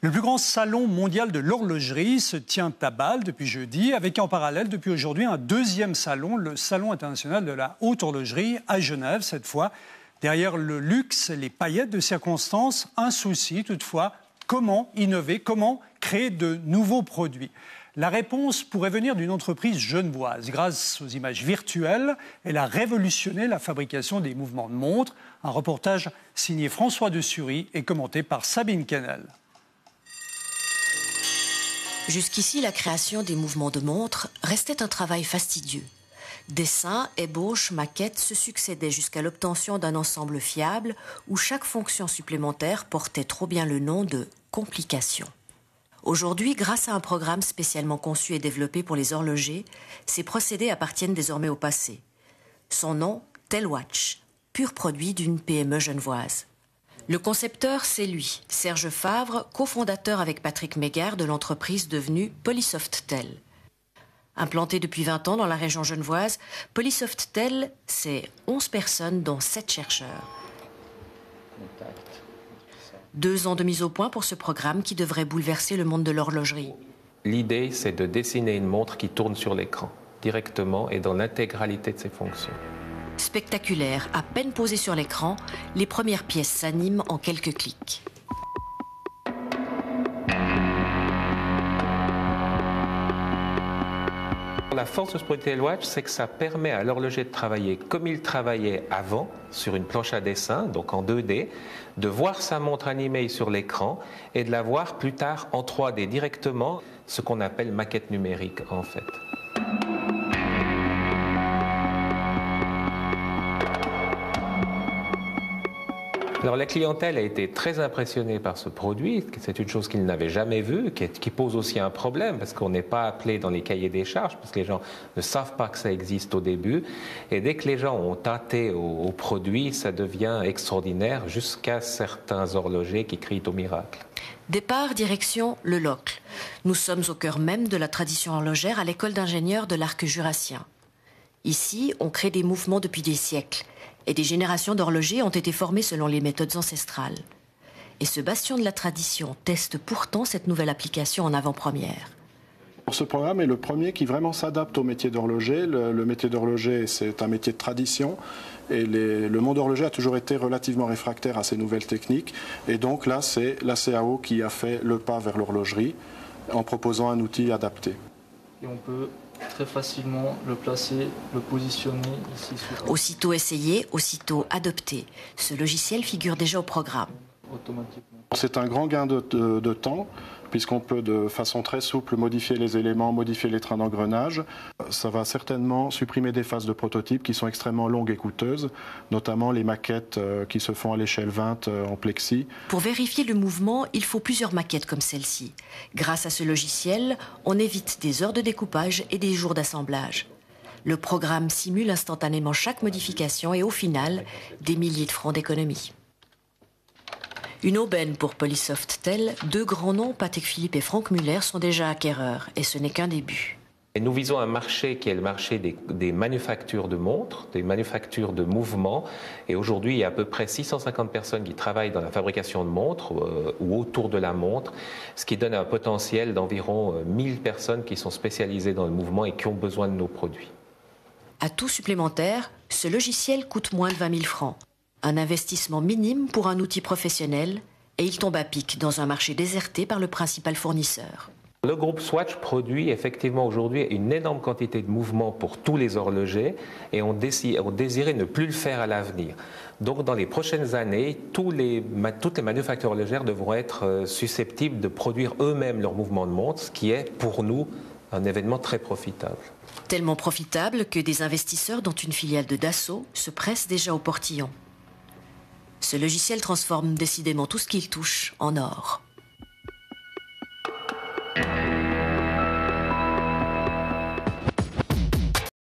Le plus grand salon mondial de l'horlogerie se tient à Bâle depuis jeudi, avec en parallèle depuis aujourd'hui un deuxième salon, le Salon international de la haute horlogerie à Genève cette fois. Derrière le luxe et les paillettes de circonstance, un souci toutefois, comment innover, comment créer de nouveaux produits? La réponse pourrait venir d'une entreprise genevoise. Grâce aux images virtuelles, elle a révolutionné la fabrication des mouvements de montre. Un reportage signé François de Sury et commenté par Sabine Kennel. Jusqu'ici, la création des mouvements de montre restait un travail fastidieux. Dessins, ébauches, maquettes se succédaient jusqu'à l'obtention d'un ensemble fiable où chaque fonction supplémentaire portait trop bien le nom de complication. Aujourd'hui, grâce à un programme spécialement conçu et développé pour les horlogers, ces procédés appartiennent désormais au passé. Son nom, Telwatch, pur produit d'une PME genevoise. Le concepteur, c'est lui, Serge Favre, cofondateur avec Patrick Mégard de l'entreprise devenue Polysoftel. Implanté depuis 20 ans dans la région genevoise, Polysoftel, c'est 11 personnes, dont 7 chercheurs. 2 ans de mise au point pour ce programme qui devrait bouleverser le monde de l'horlogerie. L'idée, c'est de dessiner une montre qui tourne sur l'écran, directement et dans l'intégralité de ses fonctions. Spectaculaire, à peine posée sur l'écran, les premières pièces s'animent en quelques clics. La force de ce produit Telwatch, c'est que ça permet à l'horloger de travailler comme il travaillait avant, sur une planche à dessin, donc en 2D, de voir sa montre animée sur l'écran et de la voir plus tard en 3D directement, ce qu'on appelle maquette numérique en fait. Alors la clientèle a été très impressionnée par ce produit, c'est une chose qu'ils n'avaient jamais vue, qui pose aussi un problème parce qu'on n'est pas appelé dans les cahiers des charges, parce que les gens ne savent pas que ça existe au début, et dès que les gens ont tâté au produit, ça devient extraordinaire jusqu'à certains horlogers qui crient au miracle. Départ, direction le Locle. Nous sommes au cœur même de la tradition horlogère à l'école d'ingénieurs de l'arc jurassien. Ici, on crée des mouvements depuis des siècles. Et des générations d'horlogers ont été formés selon les méthodes ancestrales. Et ce bastion de la tradition teste pourtant cette nouvelle application en avant-première. Ce programme est le premier qui vraiment s'adapte au métier d'horloger. Le métier d'horloger, c'est un métier de tradition. Et le monde horloger a toujours été relativement réfractaire à ces nouvelles techniques. Et donc là, c'est la CAO qui a fait le pas vers l'horlogerie en proposant un outil adapté. Et on peut très facilement le placer, le positionner ici. Aussitôt essayé, aussitôt adopté. Ce logiciel figure déjà au programme. Automatiquement. C'est un grand gain de temps, puisqu'on peut de façon très souple modifier les éléments, modifier les trains d'engrenage. Ça va certainement supprimer des phases de prototypes qui sont extrêmement longues et coûteuses, notamment les maquettes qui se font à l'échelle 20 en plexi. Pour vérifier le mouvement, il faut plusieurs maquettes comme celle-ci. Grâce à ce logiciel, on évite des heures de découpage et des jours d'assemblage. Le programme simule instantanément chaque modification et au final, des milliers de francs d'économie. Une aubaine pour Polysoftel, 2 grands noms, Patek Philippe et Franck Muller, sont déjà acquéreurs, et ce n'est qu'un début. Et nous visons un marché qui est le marché des manufactures de montres, des manufactures de mouvements. Et aujourd'hui, il y a à peu près 650 personnes qui travaillent dans la fabrication de montres ou autour de la montre, ce qui donne un potentiel d'environ 1000 personnes qui sont spécialisées dans le mouvement et qui ont besoin de nos produits. Atout supplémentaire, ce logiciel coûte moins de 20 000 francs. Un investissement minime pour un outil professionnel et il tombe à pic dans un marché déserté par le principal fournisseur. Le groupe Swatch produit effectivement aujourd'hui une énorme quantité de mouvements pour tous les horlogers et on désirait ne plus le faire à l'avenir. Donc dans les prochaines années, toutes les manufactures horlogères devront être susceptibles de produire eux-mêmes leurs mouvements de montre, ce qui est pour nous un événement très profitable. Tellement profitable que des investisseurs, dont une filiale de Dassault, se pressent déjà au portillon. Ce logiciel transforme décidément tout ce qu'il touche en or.